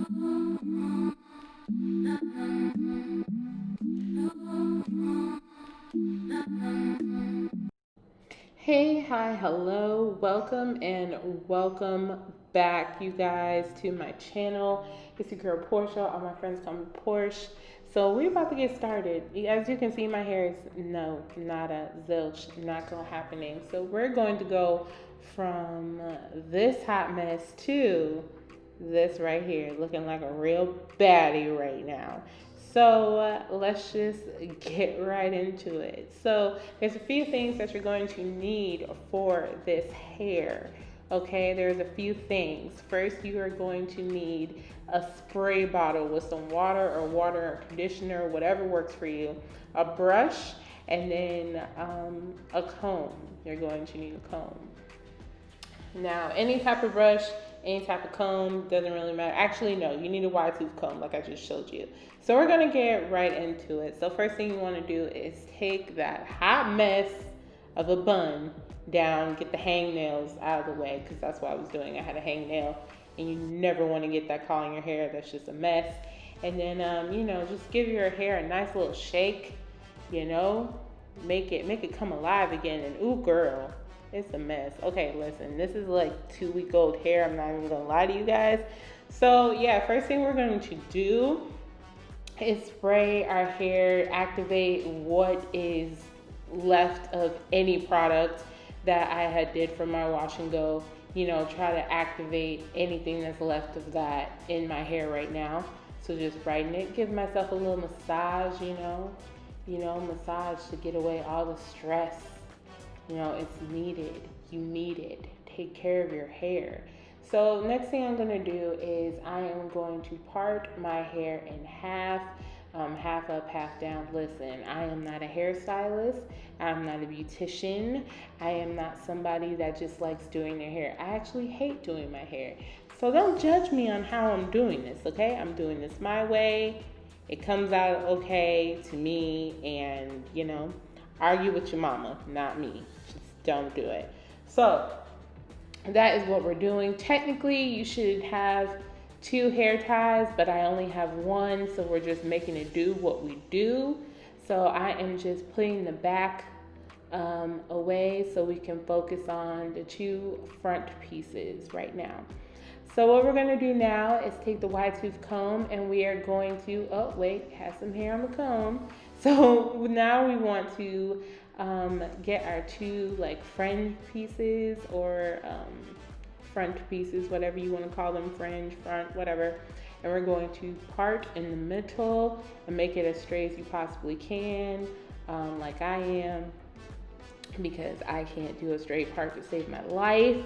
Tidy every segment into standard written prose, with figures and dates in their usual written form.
Hey, hi, hello, welcome and welcome back, you guys, to my channel. It's your girl Portia. All my friends call me Porsh. So we're about to get started. As you can see, my hair is nada, zilch, not gonna happening. So we're going to go from this hot mess to this right here, looking like a real baddie right now. So let's just get right into it. So there's a few things that you're going to need for this hair. Okay, there's a few things. First, you are going to need a spray bottle with some water or conditioner, whatever works for you, a brush, and then a comb. You're going to need a comb. Now, any type of brush, any type of comb, doesn't really matter. Actually, no, you need a wide tooth comb like I just showed you. So we're gonna get right into it. So first thing you wanna do is take that hot mess of a bun down, get the hangnails out of the way, because that's what I was doing. I had a hangnail, and you never wanna get that caught in your hair. That's just a mess. And then, just give your hair a nice little shake, make it come alive again. And ooh, girl, it's a mess. Okay, listen, this is like 2-week-old hair. I'm not even gonna lie to you guys. So yeah, first thing we're going to do is spray our hair, activate what is left of any product that I had did from my wash and go. Try to activate anything that's left of that in my hair right now. So just brighten it, give myself a little massage, massage to get away all the stress. It's needed. You need it. Take care of your hair. So next thing I'm going to do is I am going to part my hair in half, half up, half down. Listen, I am not a hairstylist. I'm not a beautician. I am not somebody that just likes doing their hair. I actually hate doing my hair. So don't judge me on how I'm doing this, okay? I'm doing this my way. It comes out okay to me, and, argue with your mama, not me. Just don't do it. So that is what we're doing. Technically, you should have 2 hair ties, but I only have 1, so we're just making it do what we do. So I am just putting the back away so we can focus on the 2 front pieces right now. So what we're going to do now is take the wide tooth comb, and we are going to, has some hair on the comb. So now we want to get our 2 fringe pieces or front pieces, whatever you want to call them, fringe, front, whatever. And we're going to part in the middle and make it as straight as you possibly can, like I am, because I can't do a straight part to save my life.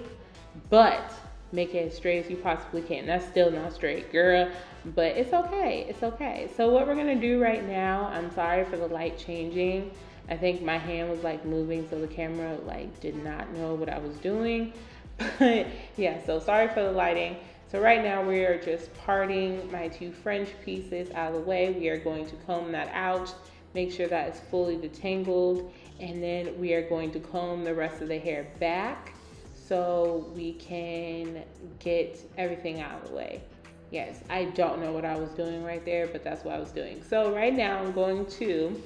But make it as straight as you possibly can. That's still not straight, girl, but it's okay. It's okay. So what we're gonna do right now, I'm sorry for the light changing. I think my hand was moving, so the camera did not know what I was doing. But yeah, so sorry for the lighting. So right now we are just parting my 2 fringe pieces out of the way. We are going to comb that out, make sure that it's fully detangled, and then we are going to comb the rest of the hair back so we can get everything out of the way. Yes, I don't know what I was doing right there, but that's what I was doing. So right now I'm going to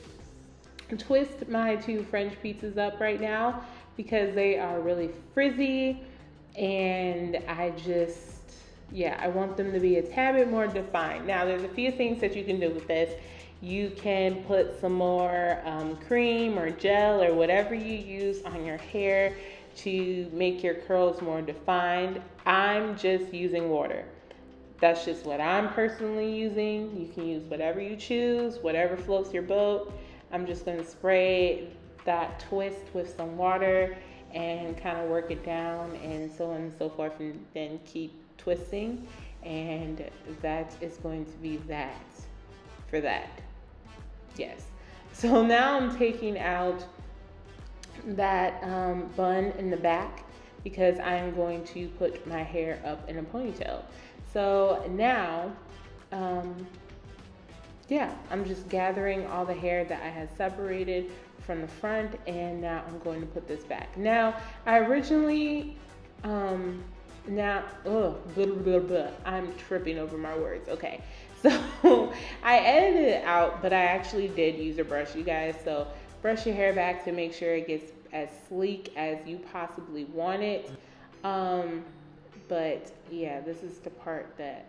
twist my 2 fringe pieces up right now because they are really frizzy, and I want them to be a tad bit more defined. Now there's a few things that you can do with this. You can put some more cream or gel or whatever you use on your hair to make your curls more defined. I'm just using water. That's just what I'm personally using. You can use whatever you choose, whatever floats your boat. I'm just going to spray that twist with some water and kind of work it down and so on and so forth, and then keep twisting. And that is going to be that for that. Yes. So now I'm taking out that bun in the back because I'm going to put my hair up in a ponytail. So now, I'm just gathering all the hair that I had separated from the front, and now I'm going to put this back. Now, I originally Now, oh, blah, blah, blah. I'm tripping over my words. Okay, so I edited it out, but I actually did use a brush, you guys. So brush your hair back to make sure it gets as sleek as you possibly want it. But yeah, this is the part that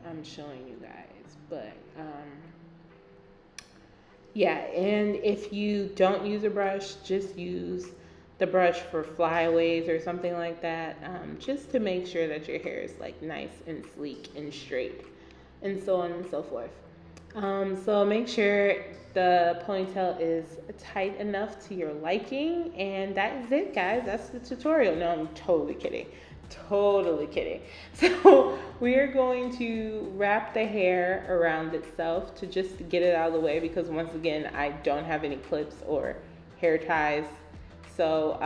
I'm showing you guys. But yeah, and if you don't use a brush, just use the brush for flyaways or something like that, just to make sure that your hair is like nice and sleek and straight, and so on and so forth. So make sure the ponytail is tight enough to your liking, and that is it, guys. That's the tutorial. No, I'm totally kidding. Totally kidding. So we are going to wrap the hair around itself to just get it out of the way, because once again, I don't have any clips or hair ties. So,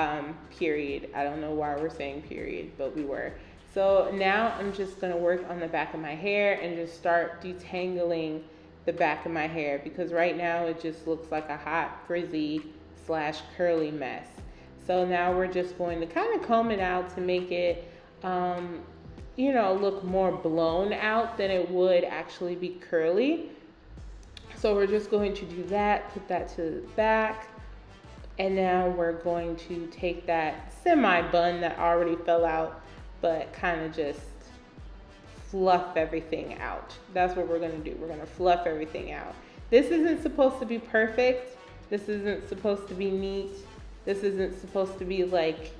period. I don't know why we're saying period, but we were. So now I'm just gonna work on the back of my hair and just start detangling the back of my hair, because right now it just looks like a hot frizzy / curly mess. So now we're just going to kind of comb it out to make it, look more blown out than it would actually be curly. So we're just going to do that, put that to the back. And now we're going to take that semi-bun that already fell out, but kind of just fluff everything out. That's what we're going to do. We're going to fluff everything out. This isn't supposed to be perfect. This isn't supposed to be neat. This isn't supposed to be like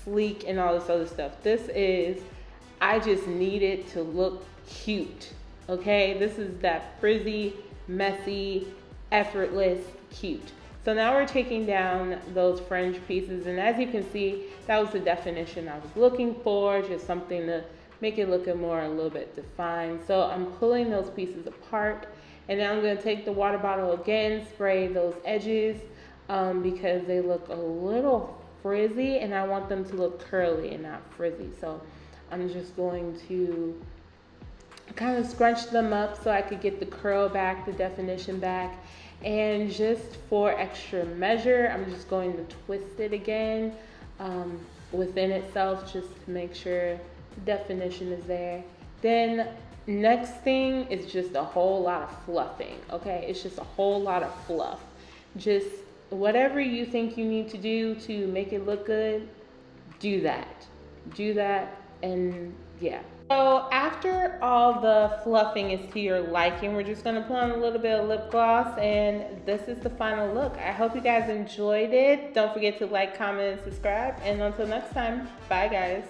sleek and all this other stuff. This is, I just need it to look cute. Okay? This is that frizzy, messy, effortless, cute. So now we're taking down those fringe pieces, and as you can see, that was the definition I was looking for, just something to make it look a little bit defined. So I'm pulling those pieces apart, and now I'm going to take the water bottle again, spray those edges, because they look a little frizzy, and I want them to look curly and not frizzy. So I'm just going to kind of scrunch them up so I could get the curl back, the definition back. And just for extra measure, I'm just going to twist it again within itself, just to make sure the definition is there. Then next thing is just a whole lot of fluffing, okay? It's just a whole lot of fluff. Just whatever you think you need to do to make it look good, do that. Do that, and yeah. So after all the fluffing is to your liking, we're just gonna put on a little bit of lip gloss, and this is the final look. I hope you guys enjoyed it. Don't forget to like, comment, and subscribe, and until next time, bye guys.